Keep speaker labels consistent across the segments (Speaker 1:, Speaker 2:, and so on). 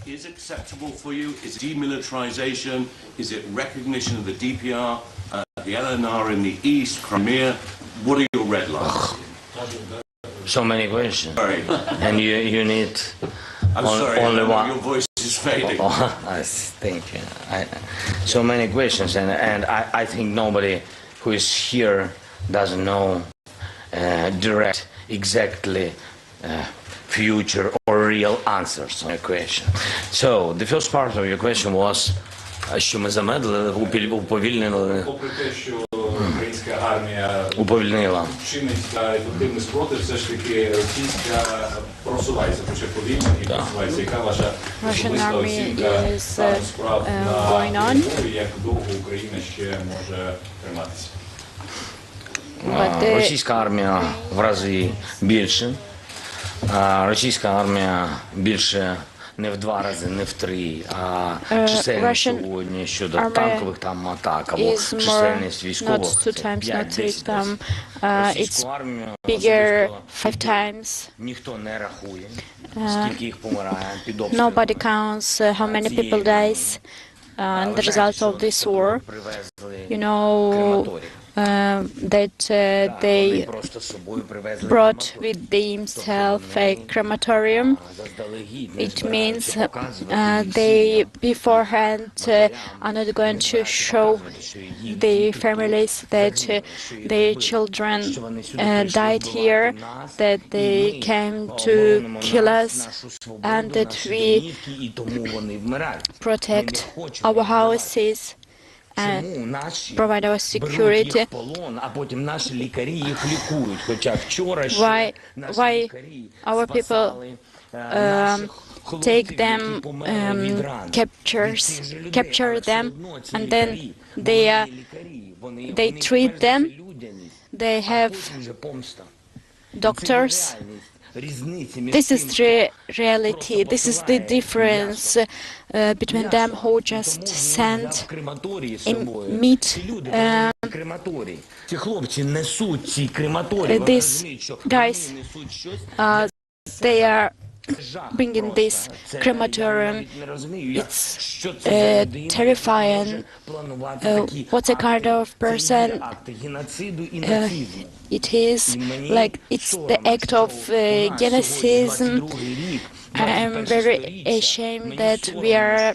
Speaker 1: is acceptable for you? Is it demilitarization? Is it recognition of the DPR, the LNR in the east, Crimea? What are your red lines?
Speaker 2: So many questions.
Speaker 1: Sorry.
Speaker 2: And you need
Speaker 1: only
Speaker 2: one.
Speaker 1: Your voice is fading.
Speaker 2: Thank you. So many questions, and I think nobody who is here doesn't know direct, exactly future or real answers on your question. So the first part of your question was, що ми замедлили, уповільнили.
Speaker 3: Попри те, що українська армія чинить ефективний спротив, все ж таки російська просувається, хоча повільно і просувається. Яка ваша особиста оцінка стану справ на Львові, як довго Україна ще може триматися?
Speaker 2: Російська армія в рази більше. Російська армія більше не в 2 рази, не в 3, а чисельність сьогодні щодо танкових там атак або чисельність військових це 5-10 разів. Російську армію ніхто не рахує, скільки їх помирає під обстрілами.
Speaker 4: Nobody counts how many people dies in the result of this war. You know that they brought with themselves a crematorium. It means they beforehand are not going to show the families that their children died here, that they came to kill us, and that we protect our houses and provide our security. Why our people take them, capture them, and then they treat them. They have doctors. This is the reality. This is the difference between them who just send meat. These guys, they are bringing this crematorium. It's terrifying. What a kind of person it is. Like, it's the act of genocide. I am very ashamed that we are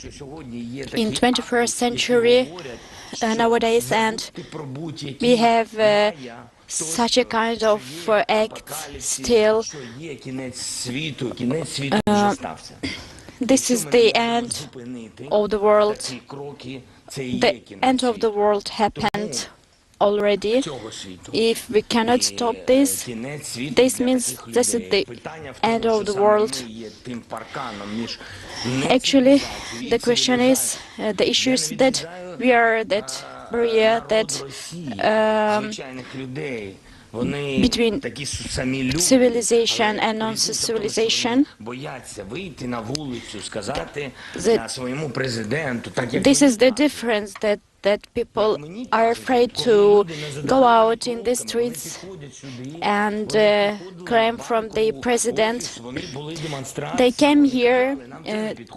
Speaker 4: in 21st century nowadays, and we have such a kind of act still. This is the end of the world. The end of the world happened already. If we cannot stop this, this means this is the end of the world. Actually, the question is, the issue is that we are that barrier that between civilization and non-civilization. This is the difference, that people are afraid to go out in the streets and claim from the president. They came here,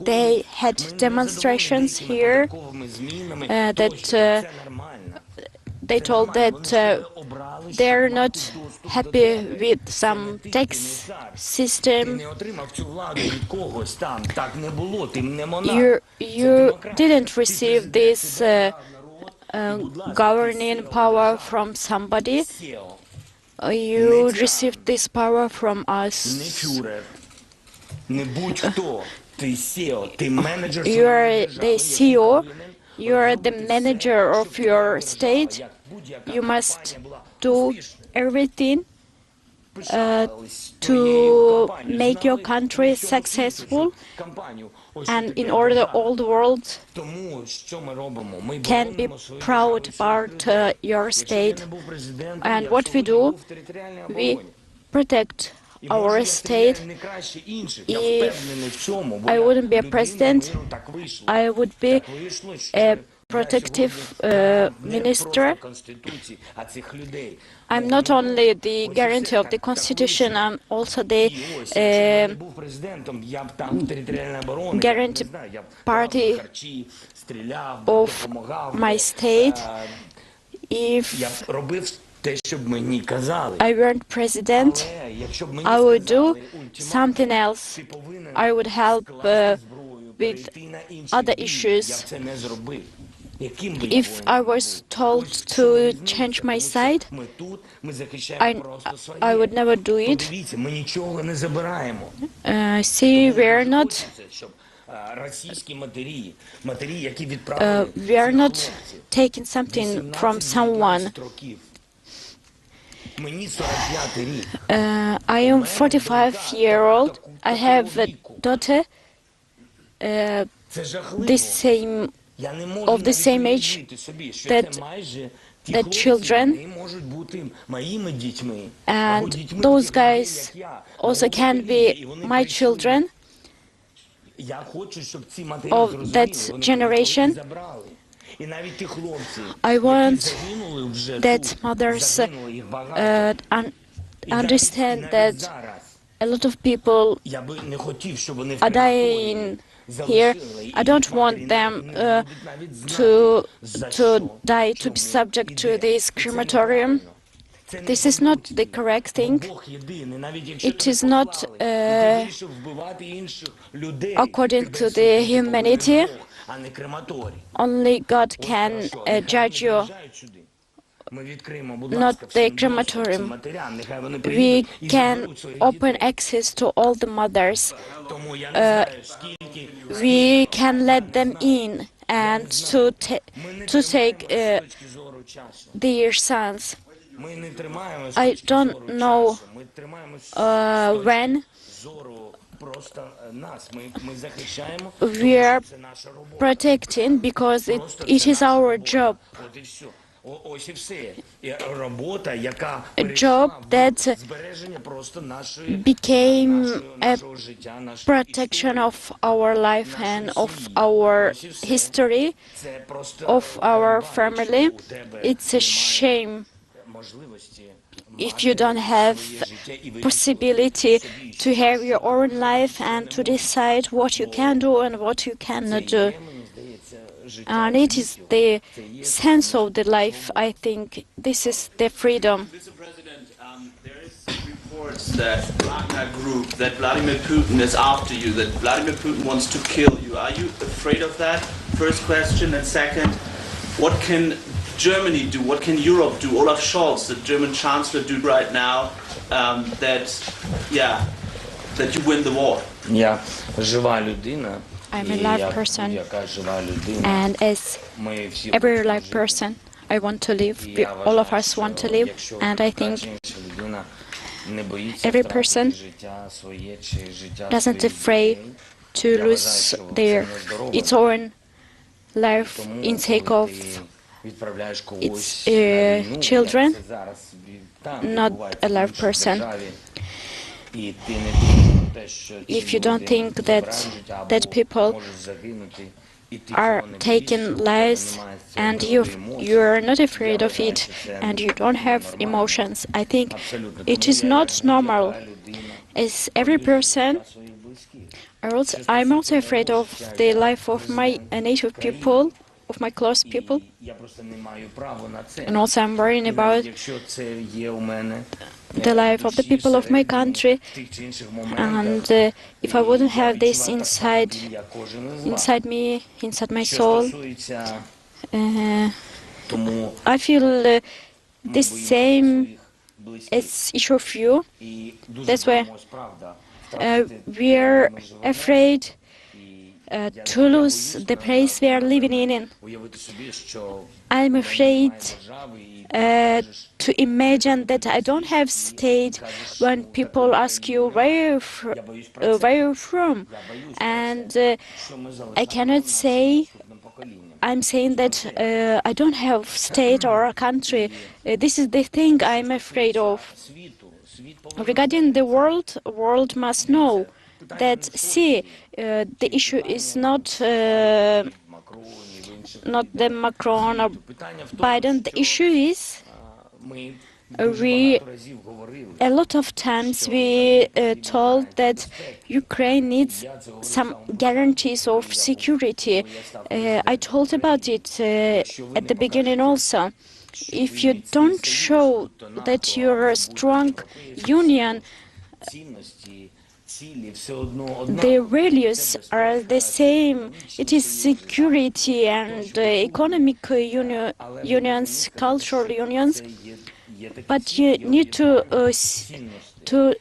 Speaker 4: they had demonstrations here that they told that they are not happy with some tax system. You didn't receive this governing power from somebody. You received this power from us. You are the CEO. You are the manager of your state. You must do everything to make your country successful, and in order all the world can be proud about your state. And what we do, we protect our state. If I wouldn't be a president, I would be a protective minister. I'm not only the guarantee of the Constitution, I'm also the guarantee party of my state. If I weren't president, I would do something else. I would help with other issues. If I was told to change my side, I would never do it. See, we are not taking something from someone. I am 45-year-old. I have a daughter of the same age that children, and those guys also can be my children of that generation. I want that mothers understand that a lot of people are dying here. I don't want them to die, to be subject to this crematorium. This is not the correct thing. It is not according to the humanity. Only God can judge you, not the crematorium. We can open access to all the mothers. We can let them in and to take their sons. I don't know when. We are protecting because it is our job. A job that became a protection of our life and of our history, of our family. It's a shame if you don't have possibility to have your own life and to decide what you can do and what you cannot do. And it is the sense of the life, I think. This is the freedom.
Speaker 1: Mr. President, there is reports that Wagner Group, that Vladimir Putin is after you, that Vladimir Putin wants to kill you. Are you afraid of that? First question. And second, what can Germany do? What can Europe do? Olaf Scholz, the German Chancellor, do right now that you win the war?
Speaker 4: I'm a live person, and as every live person, I want to live. All of us want to live, and I think every person doesn't afraid to lose its own life in sake of its children, not a live person. If you don't think that people are taking lives and you are not afraid of it and you don't have emotions, I think it is not normal. As every person, I'm also afraid of the life of my native people, of my close people, and also I'm worrying about the life of the people of my country. And if I wouldn't have this inside me, inside my soul, I feel the same as each of you. That's why we are afraid to lose the place we are living in. I'm afraid to imagine that I don't have state when people ask you where you're from, and I cannot say. I'm saying that I don't have state or a country. This is the thing I'm afraid of. Regarding the world must know that, see, the issue is not not the Macron or Biden. The issue is a lot of times we told that Ukraine needs some guarantees of security. I told about it at the beginning also. If you don't show that you're a strong union, the values are the same. It is security and economic unions, cultural unions. But you need to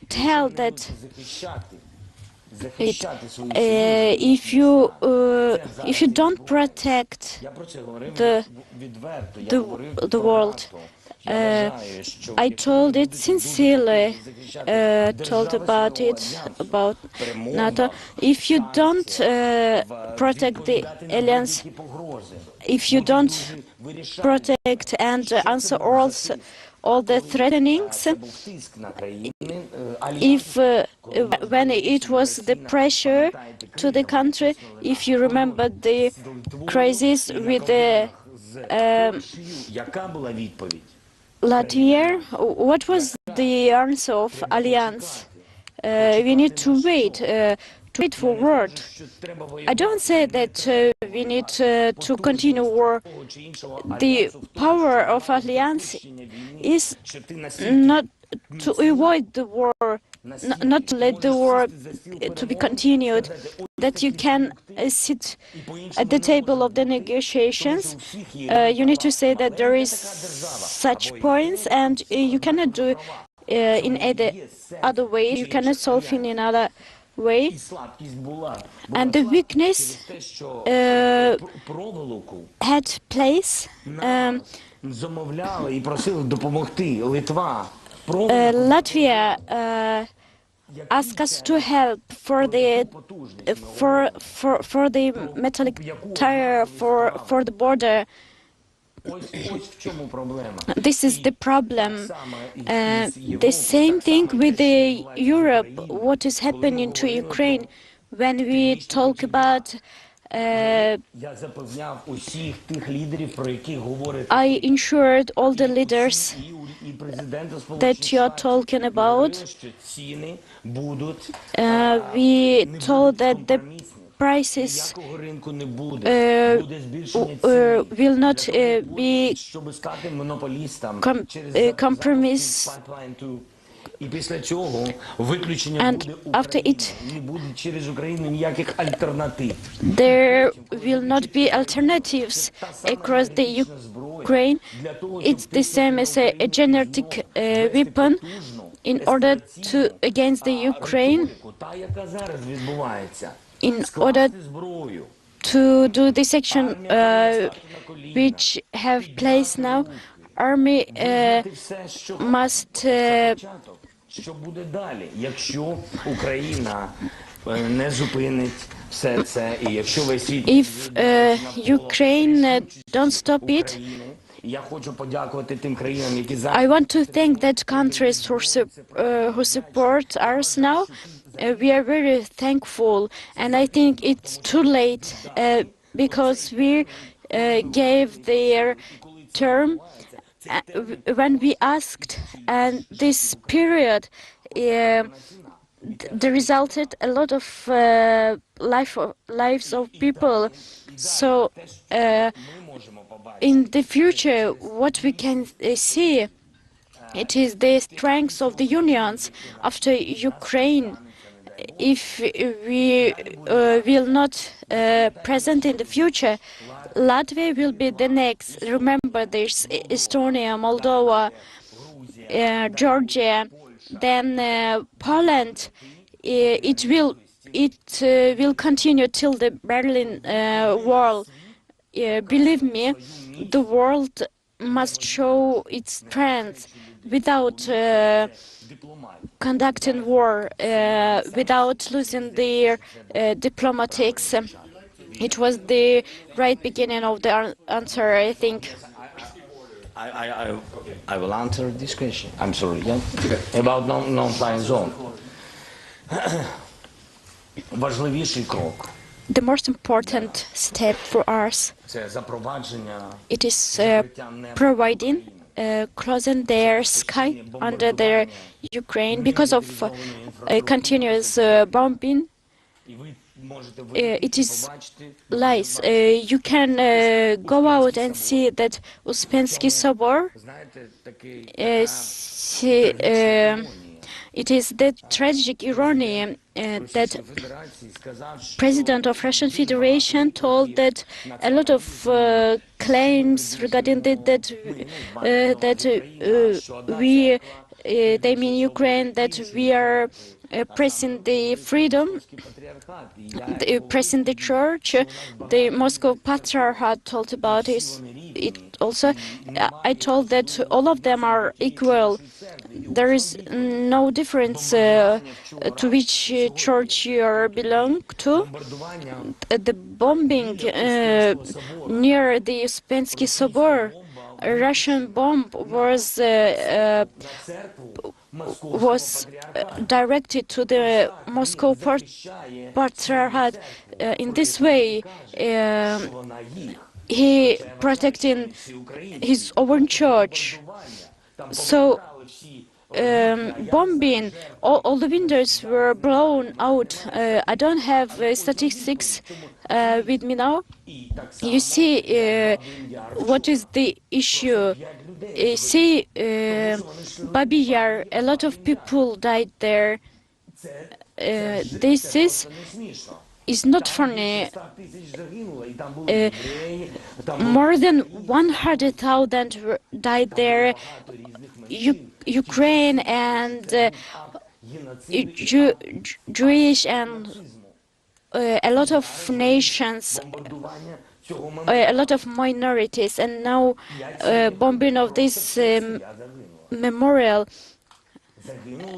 Speaker 4: tell that if you don't protect the world, I told it sincerely, told about it, about NATO. If you don't protect the alliance, if you don't protect and answer all the threatenings, if when it was the pressure to the country, if you remember the crisis with the Latvia, what was the answer of Alliance? We need to wait for word. I don't say that we need to continue war. The power of Alliance is not to avoid the war, not to let the war to be continued, that you can sit at the table of the negotiations. You need to say that there is such points, and you cannot do in any other way. You cannot solve in another way. And the weakness had place. Latvia asked us to help for the metallic tire for the border. This is the problem. The same thing with Europe. What is happening to Ukraine when we talk about? I ensured all the leaders that you are talking about. We told that the prices will not be compromised. And after it, there will not be alternatives across the Ukraine. It's the same as a genetic weapon in order to against the Ukraine. In order to do this action which have place now, army must
Speaker 2: Що буде далі, якщо Україна не зупинить все це, і якщо весь світ...
Speaker 4: If Ukraine don't stop it,
Speaker 2: я хочу подякувати тим країнам, які зараз...
Speaker 4: I want to thank that countries who support us now. We are very thankful, and I think it's too late because we gave their term. When we asked, and this period, there resulted a lot of lives of people. So, in the future, what we can see, it is the strength of the unions after Ukraine. If we will not present in the future, Latvia will be the next. Remember, there's Estonia, Moldova, Georgia, then Poland. It will continue till the Berlin Wall. Believe me, the world must show its strength without conducting war, without losing their diplomatics. It was the right beginning of the answer, I think.
Speaker 2: I will answer this question. I'm sorry, yeah? About non-flying zone. Важливіший крок
Speaker 4: the most important step for us. It is providing closing their sky under their Ukraine because of continuous bombing. It is lies. You can go out and see that Uspensky Sobor. It is the tragic irony that President of Russian Federation told that a lot of claims regarding that we, they mean Ukraine, that we are pressing the freedom, pressing the church. The Moscow Patriarchate told about it also. I told that all of them are equal. There is no difference to which church you belong to. The bombing near the Uspensky Sobor, a Russian bomb was directed to the Moscow Patriarchate. In this way, he protecting his own church. So bombing, all the windows were blown out. I don't have statistics with me now. You see what is the issue. See, Babi Yar, a lot of people died there. This is not funny. More than 100,000 died there. Ukraine and Jewish and a lot of nations, a lot of minorities, and now bombing of this memorial,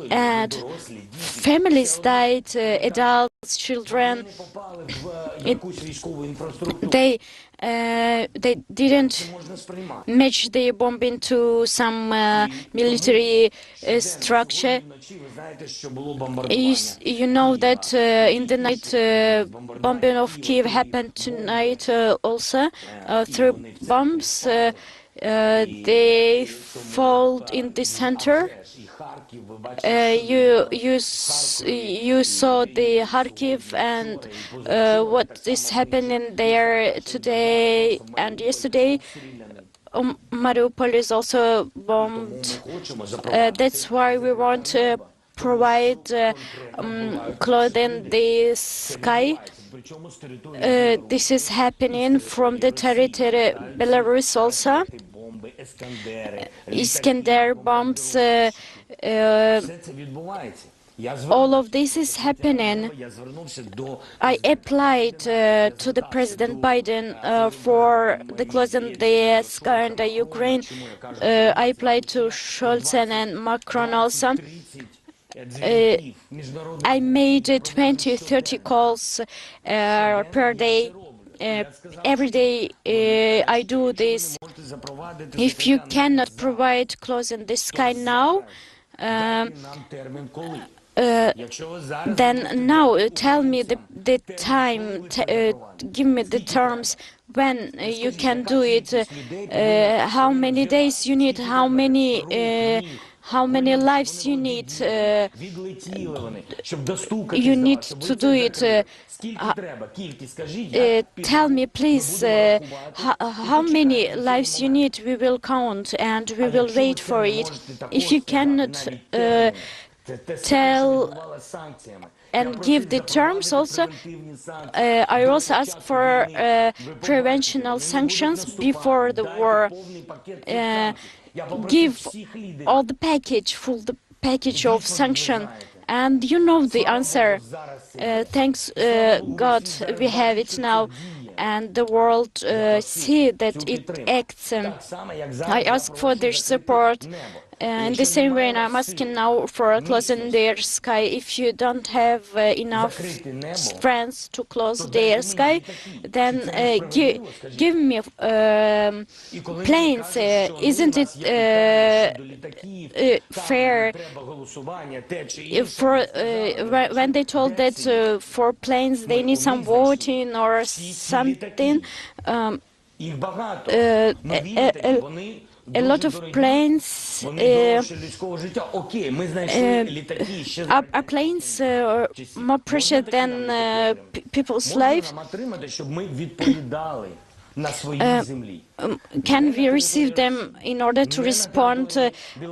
Speaker 4: and families died, adults, children. They didn't match the bombing to some military structure. You know that in the night bombing of Kiev happened tonight also. 3 bombs they fall in the center. You saw the Kharkiv and what is happening there today and yesterday. Mariupol is also bombed. That's why we want to provide clothing the sky. This is happening from the territory Belarus also. Iskander bombs. All of this is happening. I applied to the President Biden for the closing the sky in the Ukraine. I applied to Scholz and Macron also. I made 20-30 calls per day. Every day I do this. If you cannot provide closing the sky now, then now tell me the time, give me the terms when you can do it, how many days you need, how many lives you need to do it. Tell me, please, how many lives you need. We will count and we will wait for it. If you cannot tell and give the terms also, I also ask for preventional sanctions before the war. Give all the package, the package of sanction, and you know the answer. Thanks God we have it now. and the world see that it acts. I ask for their support. In the same way, I'm asking now for a close in their sky. If you don't have enough strength to close their sky, then give me planes. Isn't it fair for when they told that for planes they need some voting or something? A lot of planes are planes more precious than people's lives. Can we receive them in order to respond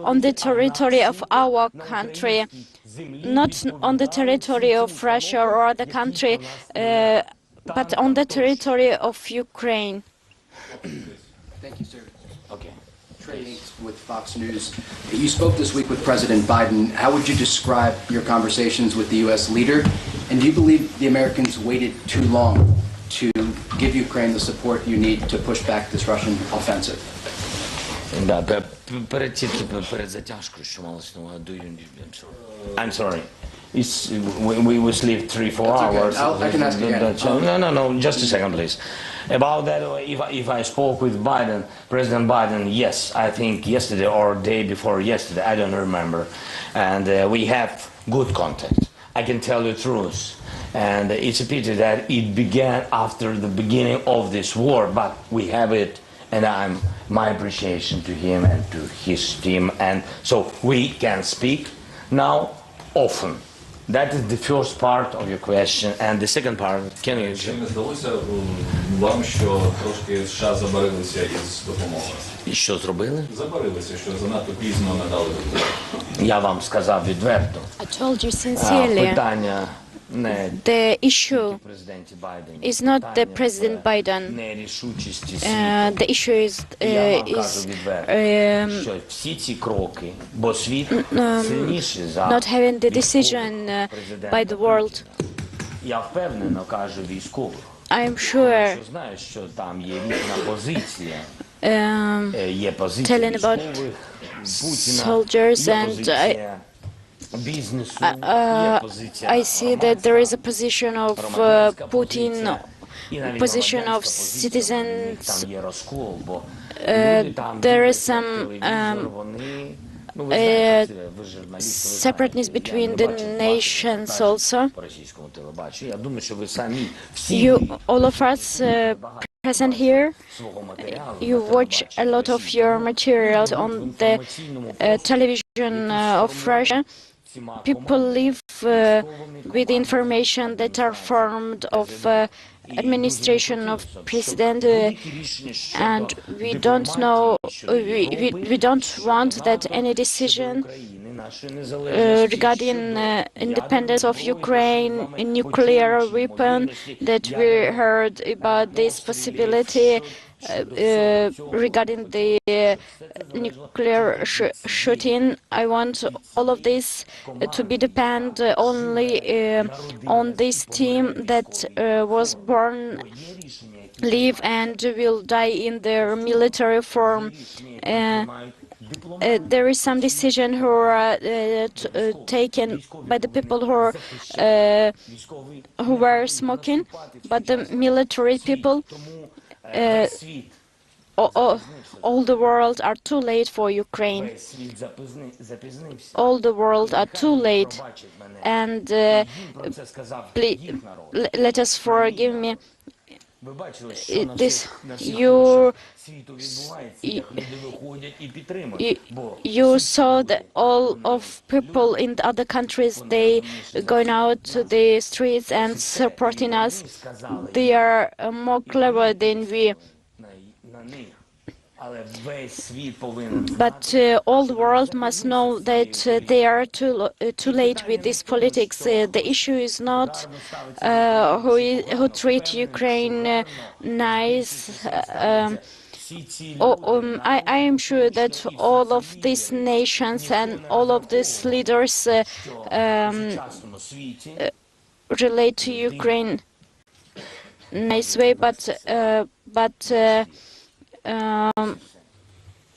Speaker 4: on the territory of our country, not on the territory of Russia or other country, but on the territory of Ukraine?
Speaker 5: Thank you, sir.
Speaker 2: Okay.
Speaker 5: Trey Hayes with Fox News. You spoke this week with President Biden. How would you describe your conversations with the U.S. leader? And do you believe the Americans waited too long to give Ukraine the support you need to push back this Russian offensive?
Speaker 2: I'm sorry. We sleep 3-4 hours.
Speaker 5: I can ask again.
Speaker 2: No, just a second, please. About that, if I spoke with Biden, President Biden, yes, I think yesterday or day before yesterday, I don't remember. And we have good contact. I can tell you the truth. And it's a pity that it began after the beginning of this war, but we have it, and my appreciation to him and to his team. And so we can speak now often. That is the first part of your question, and the second part, can you...
Speaker 3: Чи не здалося вам, що трошки США забарилися із допомогою?
Speaker 2: І що зробили?
Speaker 3: Забарилися, що занадто пізно надали допомогу.
Speaker 2: Я вам сказав відверто.
Speaker 4: I told you sincerely.
Speaker 2: Питання не
Speaker 4: The issue
Speaker 2: президенті Байдені.
Speaker 4: is not the President Biden.
Speaker 2: Нерішучості
Speaker 4: The issue is
Speaker 2: Я вам кажу відверто, що всі ці кроки, бо світ сильніший за
Speaker 4: not having the decision by the world.
Speaker 2: Я впевнено кажу військових.
Speaker 4: I am sure
Speaker 2: Що знаю, що там є різна позиція. Є
Speaker 4: telling
Speaker 2: позиція
Speaker 4: about
Speaker 2: військових, Путіна,
Speaker 4: soldiers
Speaker 2: є
Speaker 4: and
Speaker 2: позиція бізнесу, є позиція
Speaker 4: I see that there is a position of
Speaker 2: громадянська
Speaker 4: Putin,
Speaker 2: позиція, і навіть
Speaker 4: position of
Speaker 2: громадянська позиція, у них
Speaker 4: citizens.
Speaker 2: там є розкол, бо люди там
Speaker 4: There is
Speaker 2: дивляться
Speaker 4: some
Speaker 2: телевізор, вони, ну, ви знаєте, ви журналісти, ви
Speaker 4: separateness
Speaker 2: знаєте, я
Speaker 4: between
Speaker 2: не
Speaker 4: the
Speaker 2: бачив ваших
Speaker 4: nations
Speaker 2: репортажів
Speaker 4: also.
Speaker 2: по російському телебаченню. Я думаю, що ви самі всі
Speaker 4: All of us present here,
Speaker 2: свого матеріалу
Speaker 4: you watch a lot of your materials on the television of Russia. People live with information that are formed of administration of president, and we don't know, we don't want that any decision regarding independence of Ukraine, a nuclear weapon, that we heard about this possibility regarding the nuclear shooting. I want all of this to be depend only on this team that was born, live and will die in their military form. There is some decision who are taken by the people who were smoking, but the military people, all the world are too late for Ukraine. All the world are too late, and please, let us forgive me. This you saw that all of people in the other countries, they going out to the streets and supporting us. They are more clever than we. But all the world must know that they are too late with this politics. The issue is not who treat Ukraine nice. I am sure that all of these nations and all of these leaders relate to Ukraine nice way, but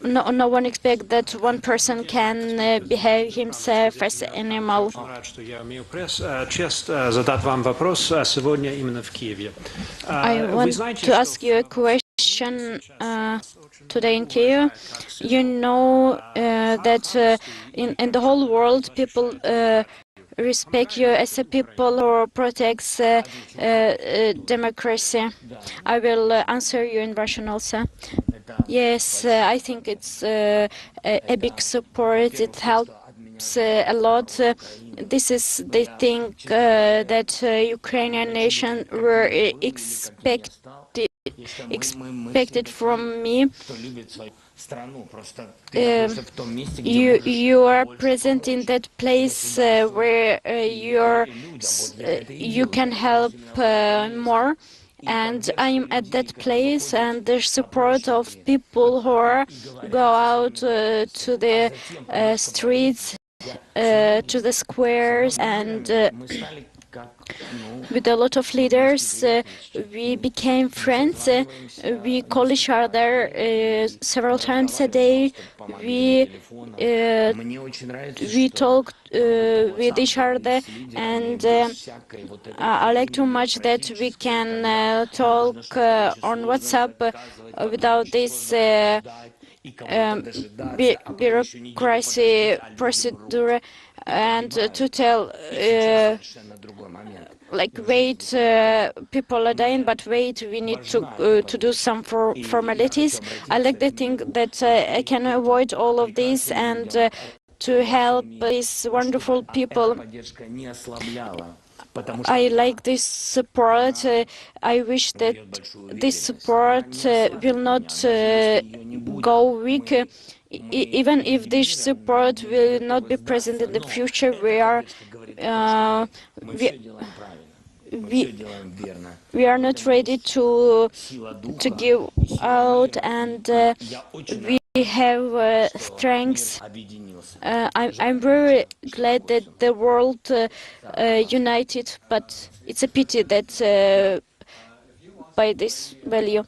Speaker 4: no one expects that one person can behave himself as an animal. I want to ask you a question today in Kiev. You know that in the whole world people respect you as a people who protects democracy. I will answer you in Russian also. Yes, I think it's a big support. It helps a lot. This is the thing that Ukrainian nation were expected from me. You are present in that place where you can help more, and I'm at that place, and the support of people who go out to the streets, to the squares, and with a lot of leaders, we became friends. We call each other several times a day. We talk with each other, and I like too much that we can talk on WhatsApp without this bureaucracy procedure, and to tell like, wait, people are dying, but wait, we need to do some formalities. I like to think that I can avoid all of this and to help these wonderful people. I like this support. I wish that this support will not go weak. Even if this support will not be present in the future, we are not ready to give out, and we have strengths. I'm very glad that the world united, but it's a pity that by this value.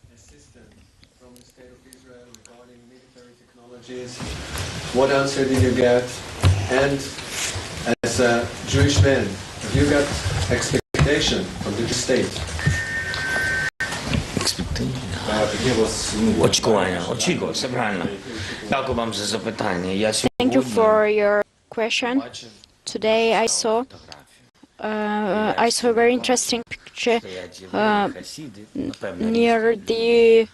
Speaker 6: From the state of Israel regarding military technologies, what answer did you get? And as a Jewish man, have you got expectation from the state?
Speaker 2: Очікування, все правильно. Дякую вам за запитання.
Speaker 4: Thank you for your question. Today I saw a very interesting picture near the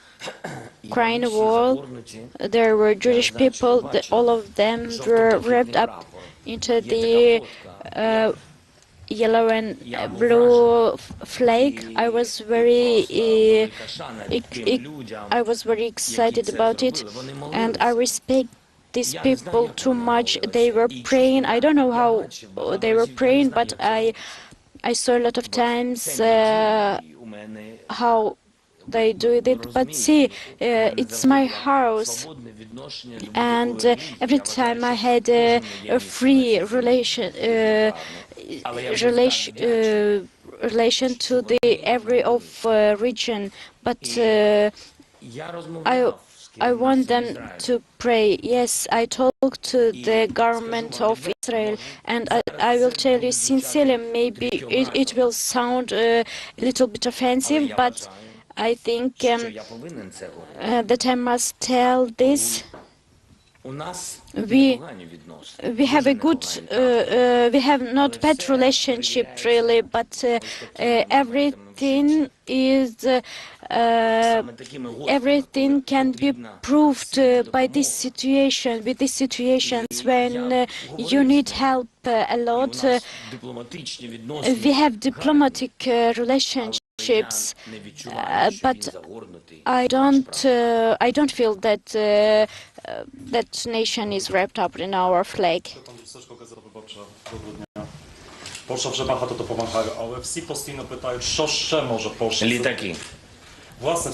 Speaker 4: Ukraine wall. There were Jewish people. All of them were wrapped up into the yellow and blue flag. I was very excited about it, and I respect these people too much. They were praying. I don't know how they were praying, but I saw a lot of times how they do it. But see, it's my house, and every time I had a free relation to the every of region, but I want them to pray. Yes, I talk to the government of Israel, and I will tell you sincerely, maybe it will sound a little bit offensive, but I think that I must tell this. We have a good, we have not bad relationship really, but everything is, everything can be proved by this situation, with these situations when you need help a lot. We have diplomatic relationships, but I don't feel that that nation is wrapped up in our flag.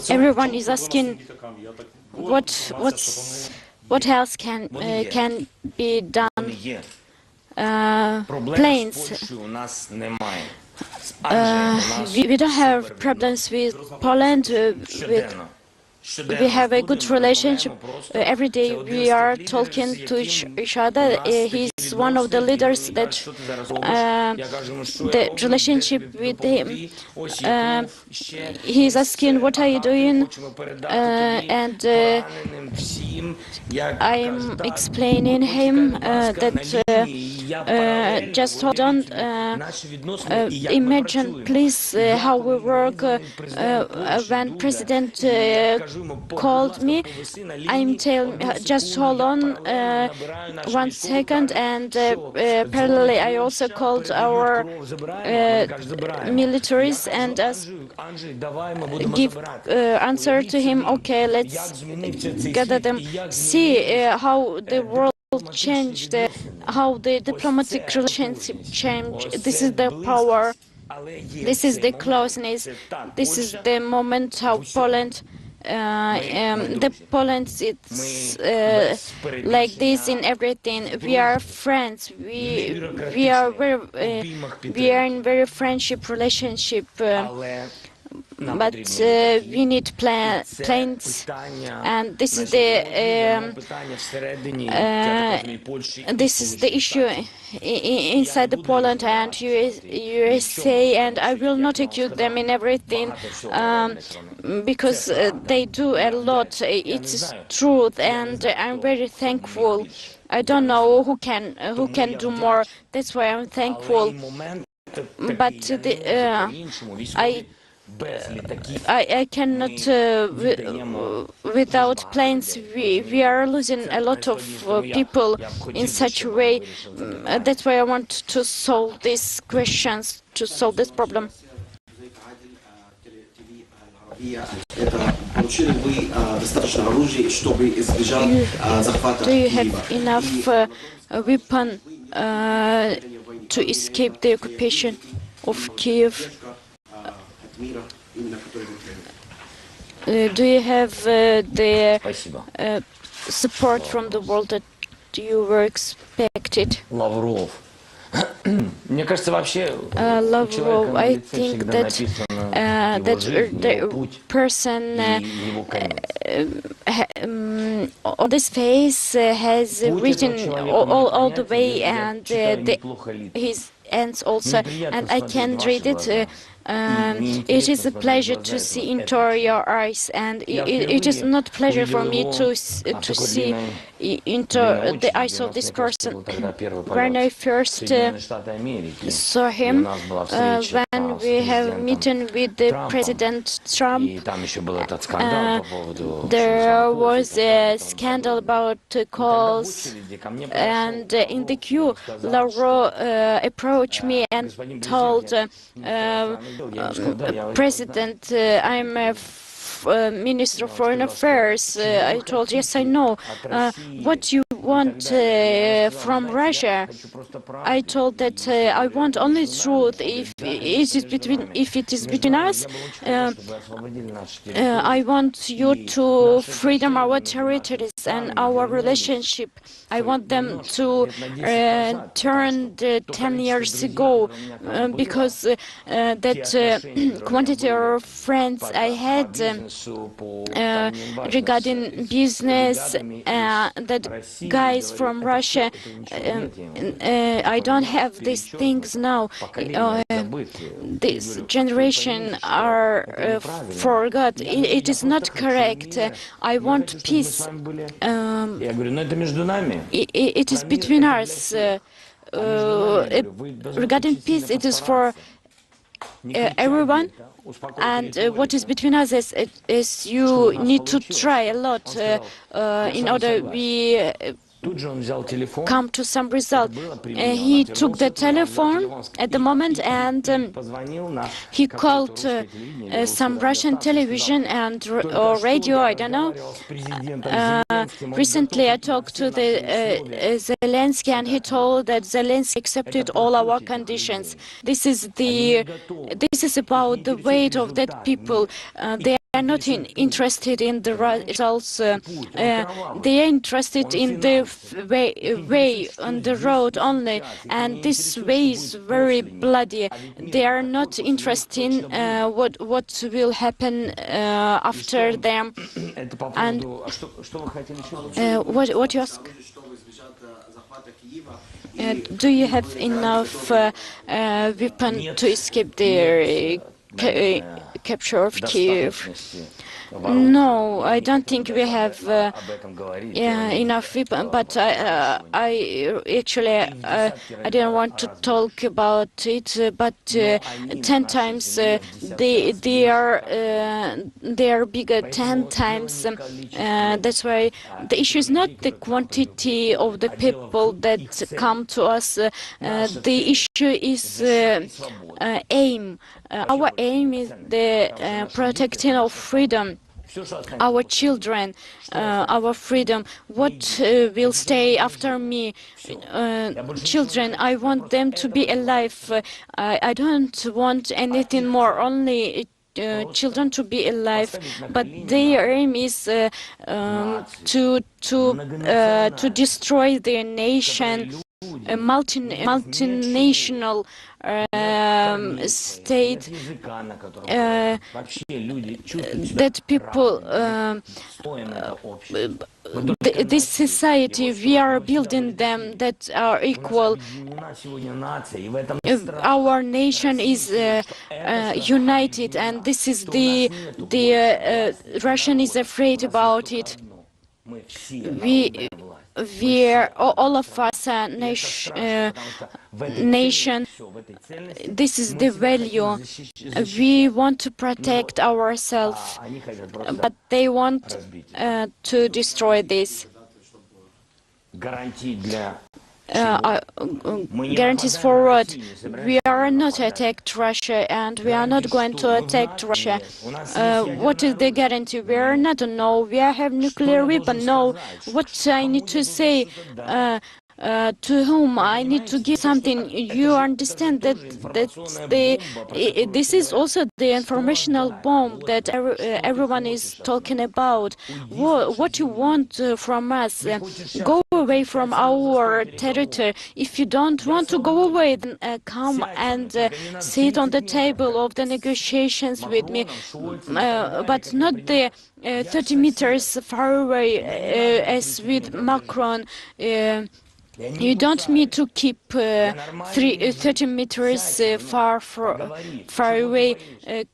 Speaker 4: Everyone is asking what else can be done. Planes. we don't have problems with Poland. We have a good relationship. Every day we are talking to each other. He's one of the leaders that the relationship with him. He's asking, what are you doing? And I'm explaining him that just hold on. Imagine, please, how we work when President called me. I'm telling, just hold on 1 second, and parallelly I also called our militaries and give answer to him. Okay, let's gather them. See how the world changed, how the diplomatic relationship changed. This is the power. This is the closeness. This is the moment how Poland, the Poland, it's like this in everything. We are friends. We are in very friendship relationship. But we need planes, and this is the issue inside the Poland and USA, and I will not accuse them in everything because they do a lot. It's truth, and I'm very thankful. I don't know who can do more. That's why I'm thankful. But I cannot, without planes, we are losing a lot of people in such a way. That's why I want to solve these questions, to solve this problem. Do you have enough weapon to escape the occupation of Kiev? Do you have the support from the world that you were expected?
Speaker 2: Lavrov.
Speaker 4: Lavrov, I think that the person on this face has written all the way, and his ends also, and I can read it. It is a pleasure to see into your eyes, and it is not a pleasure for me to see into the eyes of this person. When I first saw him, when we have a meeting with the President Trump, there was a scandal about calls, and in the queue, Lavrov approached me and told President, I'm a Minister of Foreign Affairs. I told, yes, I know. What you want from Russia? I told that I want only truth. If it is between us, I want you to freedom our territories and our relationship. I want them to turn 10 years ago, because that quantity of friends I had regarding business, that guys from Russia, I don't have these things now. This generation are forgot. It is not correct. I want peace. It is between us. Regarding peace, it is for everyone, and what is between us is you need to try a lot in order we come to some result. He took the telephone at the moment, and he called some Russian television and or radio, I don't know. Recently I talked to the Zelensky, and he told that Zelensky accepted all our conditions. This is about the weight of that people. They are not interested in the results. They are interested in the way on the road only, and this way is very bloody. They are not interested in what will happen after them. And what you ask? Do you have enough weapon to escape their capture of Kiev? No, I don't think we have enough weapon, but I didn't want to talk about it, but 10 times they are bigger, 10 times. That's why the issue is not the quantity of the people that come to us. The issue is aim. Our aim is the protecting of freedom. Our children, our freedom. What will stay after me? Children, I want them to be alive. I don't want anything more, only children to be alive. But their aim is to destroy their nation, a multinational state, that people, this society, we are building them that are equal. Our nation is united, and this is the Russian is afraid about it. We are, all of us, nation. This is the value. We want to protect ourselves, but they want to destroy this. Guarantees for what? We are not attacked Russia, and we are not going to attack Russia. What is the guarantee? We are not. No, we have nuclear weapon. No. What I need to say? To whom I need to give something. You understand that this is also the informational bomb that everyone is talking about. What you want from us? Go away from our territory. If you don't want to go away, then come and sit on the table of the negotiations with me, but not the 30 meters far away as with Macron. You don't need to keep 30 meters far away.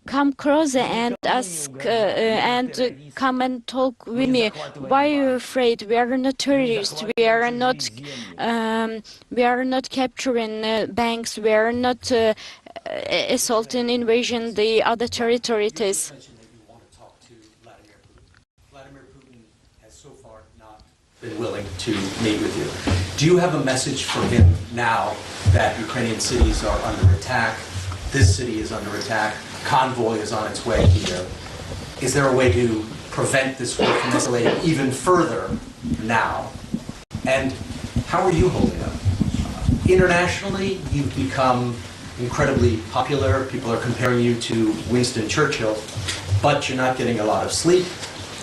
Speaker 4: Come closer and ask and come and talk with me. Why are you afraid? We are not terrorists. We are not capturing banks. We are not assaulting, invasion the other territories.
Speaker 7: Been willing to meet with you. Do you have a message for him now that Ukrainian cities are under attack? This city is under attack. Convoy is on its way here. Is there a way to prevent this war from escalating even further now? And how are you holding up? Internationally, you've become incredibly popular. People are comparing you to Winston Churchill, but you're not getting a lot of sleep.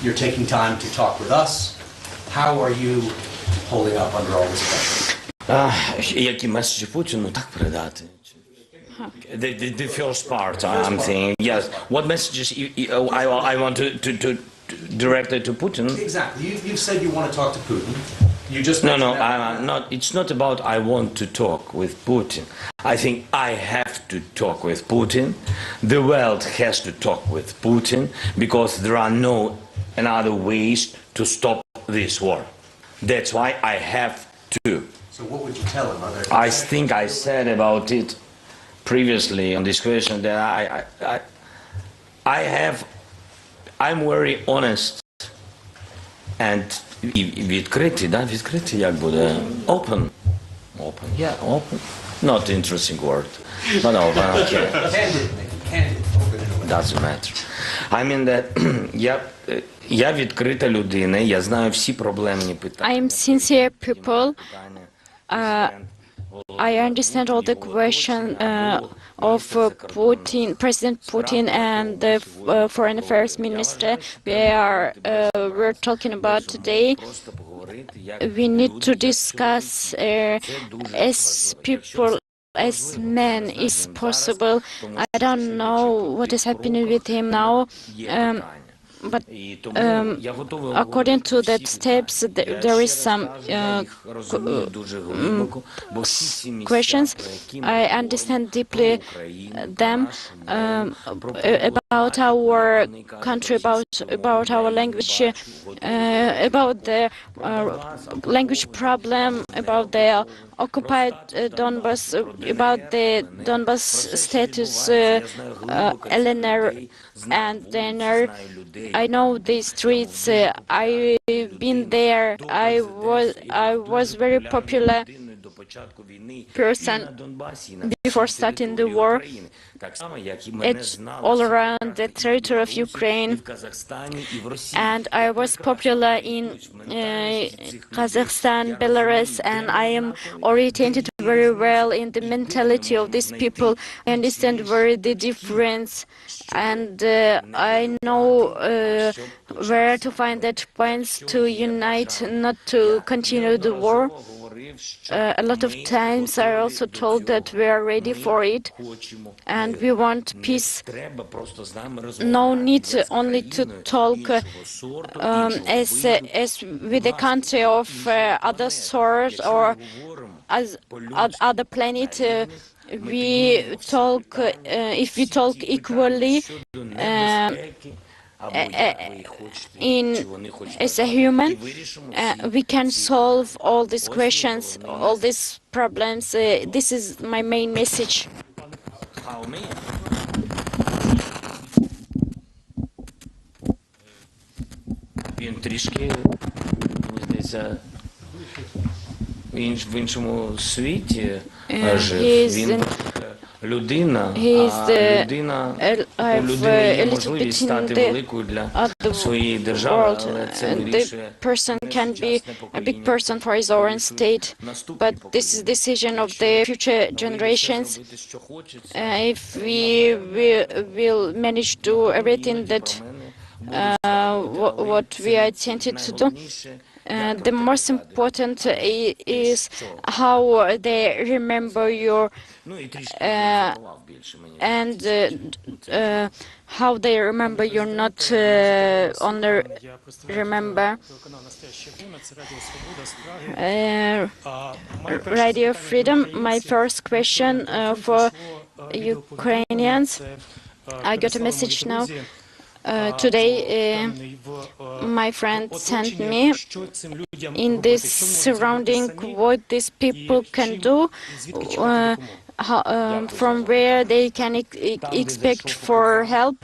Speaker 7: You're taking time to talk with us. How are you holding up under all this pressure?
Speaker 2: Які меседжі Путіну так передати? The first part, I'm saying, yes. What messages I want to direct it to Putin?
Speaker 7: Exactly. You said you want to talk to Putin. You just
Speaker 2: no. Not. It's not about I want to talk with Putin. I think I have to talk with Putin. The world has to talk with Putin because there are no other ways to stop this war. That's why I have to.
Speaker 7: So what would you tell him?
Speaker 2: I think I said about it previously on this question that I'm very honest and відкритий, да? Відкритий як буде? Open. Yeah, open. Not interesting word. But open, okay.
Speaker 7: Candid.
Speaker 2: Doesn't matter. I mean that я відкрита людина, я знаю всі проблемні питання.
Speaker 4: I am sincere people. I understand all the questions of President Putin and the Foreign Affairs Minister we're talking about today. We need to discuss as people, as men is possible. I don't know what is happening with him now, but according to that steps, there is some questions. I understand deeply them about our country, about our language, about the language problem, about the occupied Donbas, about the Donbas status, LNR and DNR. I know these streets. I've been there. I was very popular person before starting the war. It's all around the territory of Ukraine, and I was popular in Kazakhstan, Belarus, and I am oriented very well in the mentality of these people. I understand very the difference, and I know where to find that points to unite, not to continue the war. A lot of times I also told that we are ready for it and we want peace. No need only to talk as with a country of other sort or as other planet. We talk if we talk equally as a human, we can solve all these questions, all these problems. This is my main message.
Speaker 2: Він трішки, здається, в іншому світі жив. Він людина, а людина у людини є можливість стати великою для своєї держави, але це вирішує
Speaker 4: the person can be a big person for his own state, but this is decision of the future generations. If we will manage to do everything that what we are intended to do, the most important is how they remember your and how they remember you, not only remember. Radio Freedom, my first question for Ukrainians. I got a message now. Today, my friend sent me in this surrounding what these people can do, from where they can expect for help.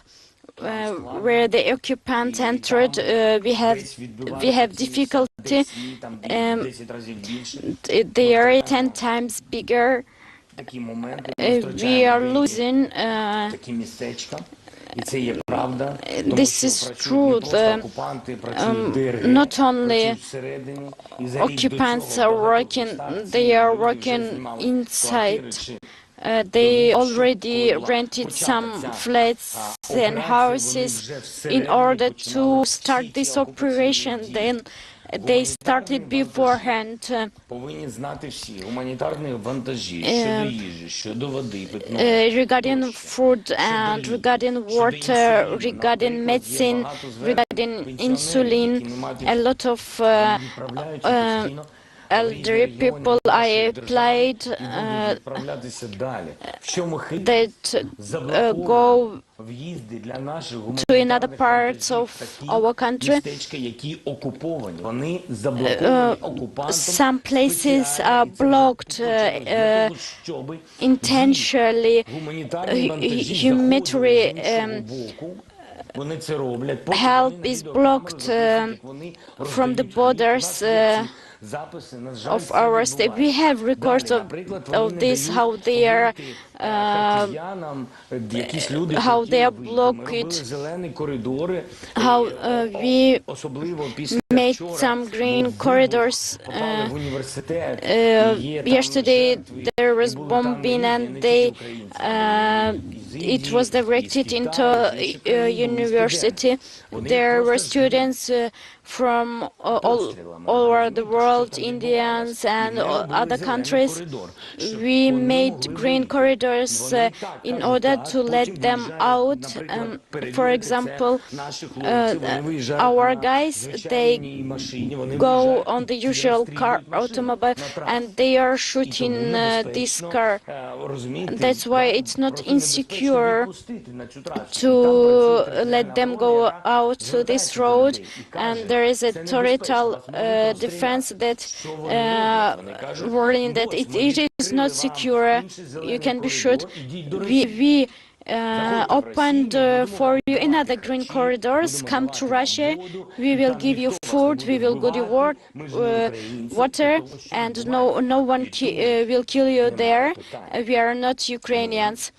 Speaker 4: Where the occupant entered, we have difficulty. They are 10 times bigger. We are losing. This is true. Not only occupants are working, they are working inside. They already rented some flats and houses in order to start this operation. Then they started beforehand. Regarding food and regarding water, regarding medicine, regarding insulin, a lot of elderly people I applied that go to another parts of our country. Some places are blocked intentionally. Humanitarian help is blocked from the borders. of our state. We have records of this, how they are blocked, how we made some green corridors. Yesterday there was bombing and it was directed into university. There were students from all over the world, Indians and other countries. We made green corridors in order to let them out. For example, our guys, they go on the usual car, automobile, and they are shooting this car. That's why it's not insecure to let them go out to this road, and there is a territorial defense that warning that it is not secure. You can be shot. We opened for you another green corridors. Come to Russia. We will give you food. We will give you water, and no one will kill you there. We are not Ukrainians.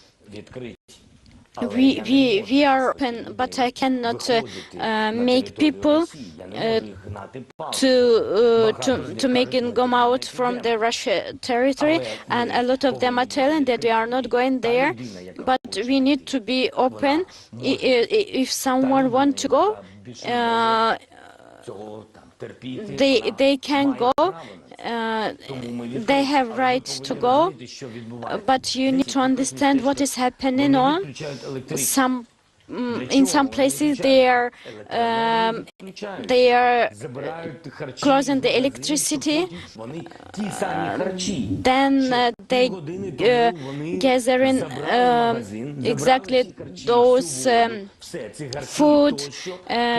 Speaker 4: We are open, but I cannot make people to make them go out from the Russia territory, and a lot of them are telling that they are not going there. But we need to be open. If someone wants to go, they can go. They have right to go, but you need to understand what is happening on in some places. They are closing the electricity. Then they gather in exactly those food,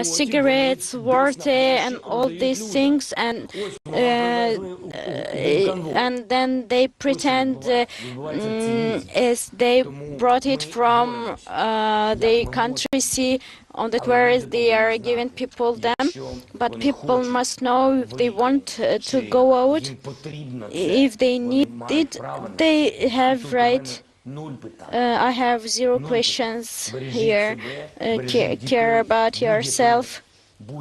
Speaker 4: cigarettes, water, and all these things, and then they pretend as they brought it from the country sea on the quarries. They are giving people them, but people must know if they want to go out, if they need it, they have right. I have zero questions here. Care about yourself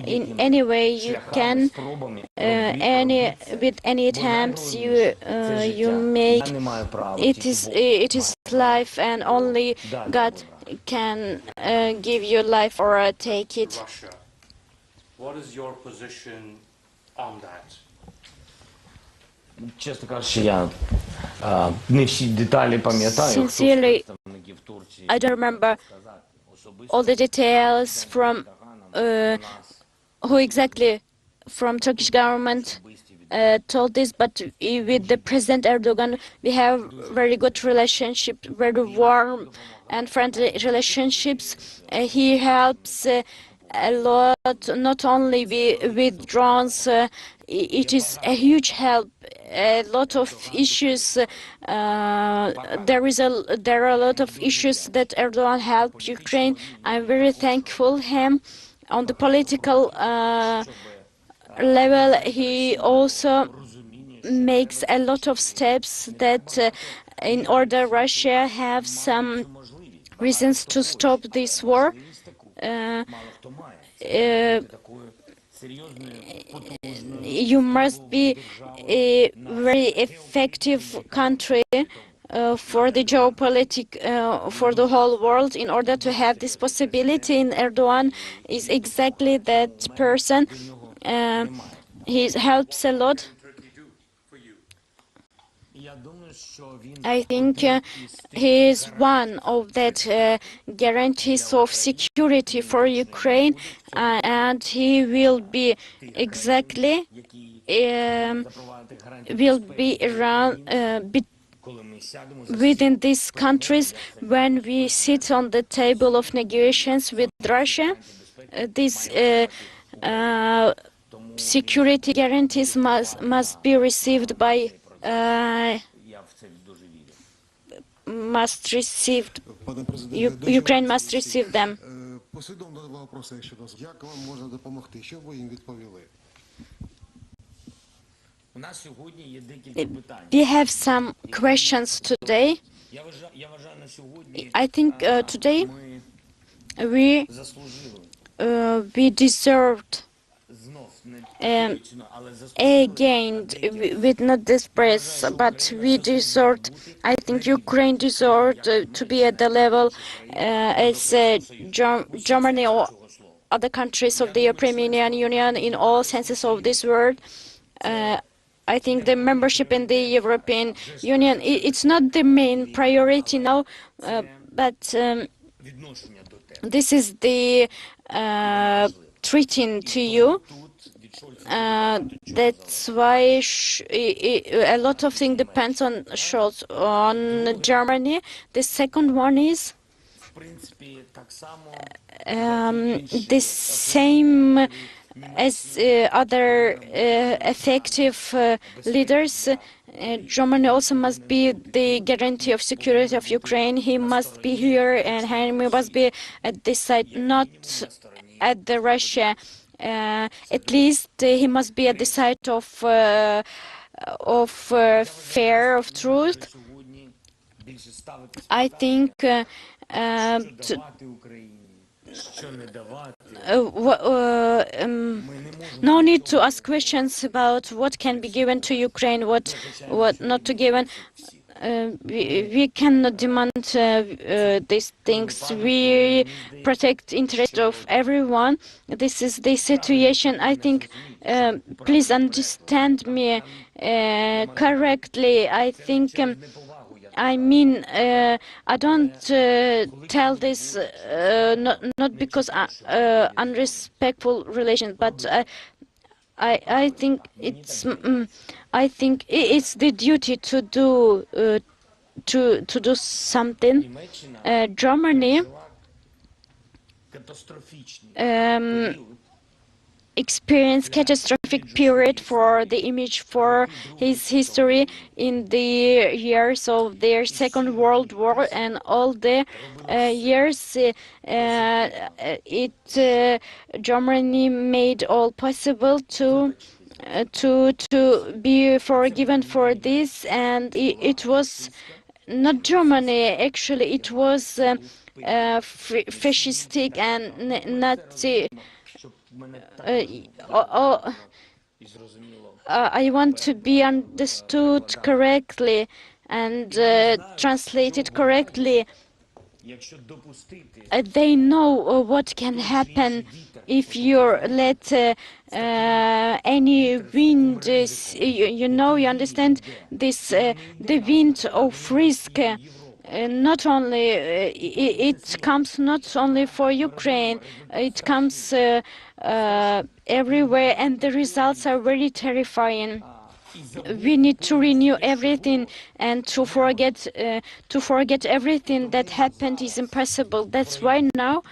Speaker 4: in any way you can. With any attempts you make, it is life, and only God can give you life or take it.
Speaker 8: Russia. What is your position on that?
Speaker 2: Чесно кажучи, я не всі деталі пам'ятаю.
Speaker 4: Sincerely, I don't remember all the details from who exactly from Turkish government told this, but with the President Erdogan, we have very good relationship, very warm and friendly relationships. He helps a lot, not only with drones. It is a huge help. A lot of issues. There are a lot of issues that Erdogan helped Ukraine. I'm very thankful him. On the political level, he also makes a lot of steps that in order Russia have some reasons to stop this war. You must be a very effective country for the geopolitics for the whole world in order to have this possibility. And Erdogan is exactly that person. He helps a lot. I think he is one of that guarantees of security for Ukraine, and he will be exactly will be around within these countries when we sit on the table of negotiations with Russia. These security guarantees must be received by. Ukraine must receive them. We have some questions today. I think today we deserved again, with not this press, but we deserved. I think Ukraine deserved to be at the level as Germany or other countries of the European Union in all senses of this word. I think the membership in the European Union, it's not the main priority now, but this is the treating to you. That's why a lot of things depends on Germany. The second one is the same as other effective leaders. Germany also must be the guarantee of security of Ukraine. He must be here, and he must be at this side, not at the Russia. At least he must be at the side of fair, of truth. I think no need to ask questions about what can be given to Ukraine, what not to given. We cannot demand these things. We protect interest of everyone. This is the situation. I think, please understand me correctly. I think, I mean, I don't tell this not because unrespectful relations, but I think it's it's the duty to do something. Germany experienced catastrophic period for the image, for his history in the years of their Second World War, and all the years Germany made all possible to be forgiven for this, and it was not Germany, actually it was fascistic and Nazi. I want to be understood correctly and translated correctly. They know what can happen if you let any wind. You understand this. The wind of risk. Not only it comes not only for Ukraine, it comes everywhere, and the results are very terrifying. We need to renew everything, and to forget everything that happened is impossible. That's why now,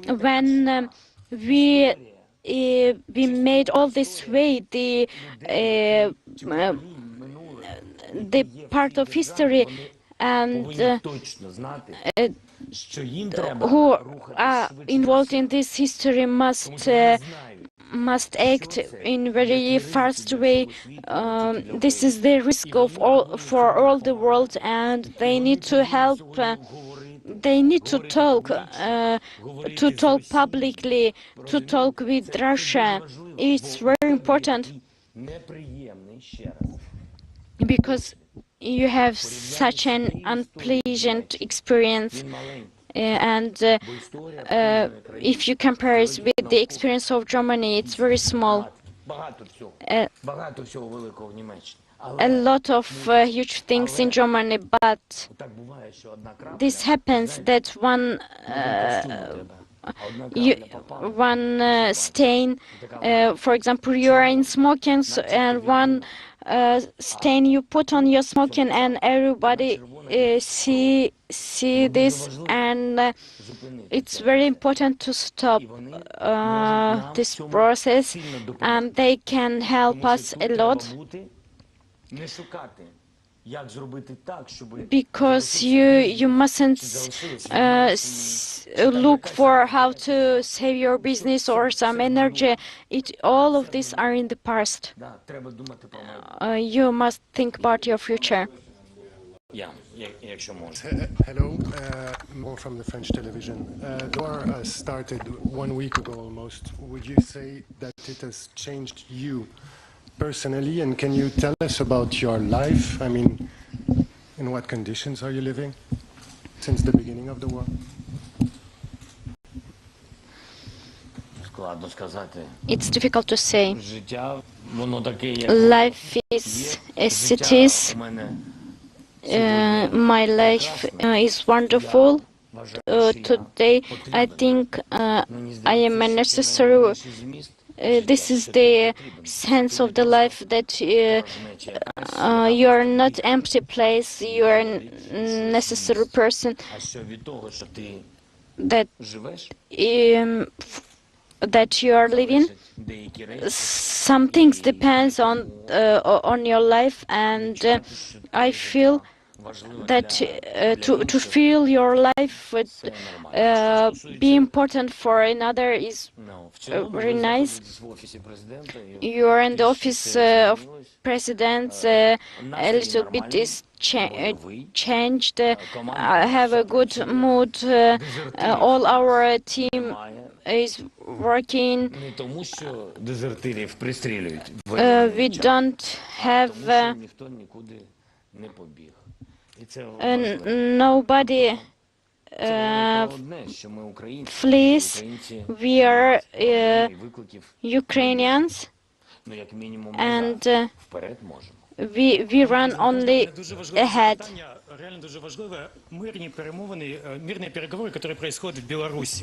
Speaker 4: when we made all this way, the part of history, and who are involved in this history must act in very fast way. This is the risk of for all the world, and they need to help. They need to talk publicly, to talk with Russia. It's very important, because you have such an unpleasant experience, and if you compare it with the experience of Germany, it's very small. A lot of huge things in Germany, but this happens that one stain, for example, you are in smoking, and one stain you put on your smoking, and everybody see this, and it's very important to stop this process, and they can help us a lot. because you mustn't look for how to save your business or some energy. All of these are in the past. You must think about your future.
Speaker 9: Hello, more from the French television. The war started 1 week ago almost. Would you say that it has changed you personally, and can you tell us about your life? I mean, in what conditions are you living since the beginning of the war?
Speaker 4: It's difficult to say. Life is as it is. My life is wonderful. Today, I think I am a necessary. This is the sense of the life, that you are not empty place. You are a necessary person. That you are living. Some things depends on your life, and I feel that to feel your life be important for another is very nice. You are in the office of president. A little bit is changed. I have a good mood. All our team is working. We don't have nobody flees. We are Ukrainians, and we run only ahead.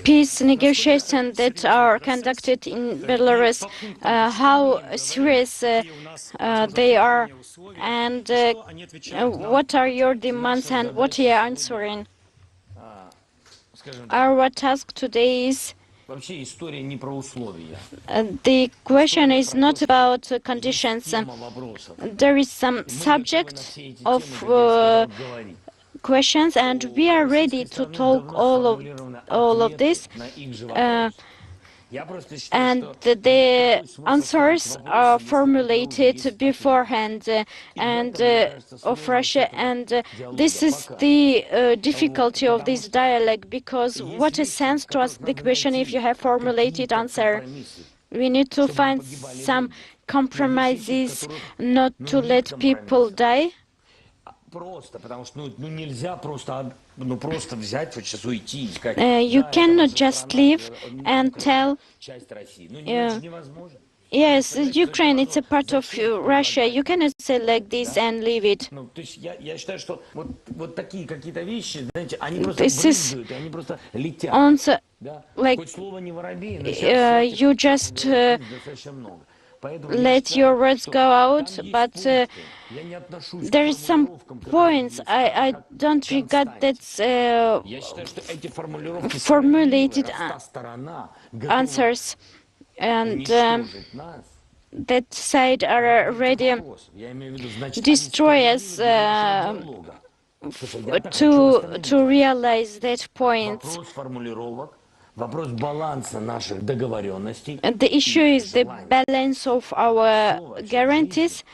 Speaker 4: Peace negotiations that are conducted in Belarus, how serious they are, and what are your demands and what you are answering? Our task today is the question is not about conditions. There is some subject of questions, and we are ready to talk all of this. And the answers are formulated beforehand of Russia, and this is the difficulty of this dialogue, because what a sense to ask the question if you have formulated answer? We need to find some compromises, not to let people die. You cannot just leave and tell, yes, Ukraine, it's a part of Russia. You cannot say like this and leave it. This is also like you just let your words go out, but there is some points I don't regard that's formulated answers, and that side are already destroy us to realize that point. The issue is the balance of our guarantees.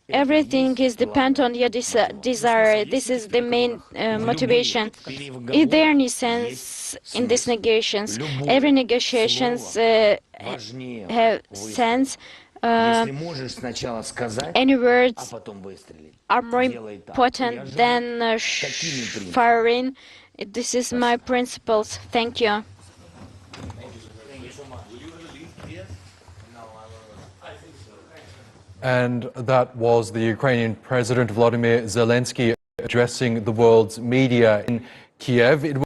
Speaker 4: Everything is dependent on your desire. This is the main motivation. Is there any sense in these negotiations? Every negotiations have sense. Any words are more important than firing. This is my principles. Thank you.
Speaker 10: And that was the Ukrainian President Volodymyr Zelensky addressing the world's media in Kiev. It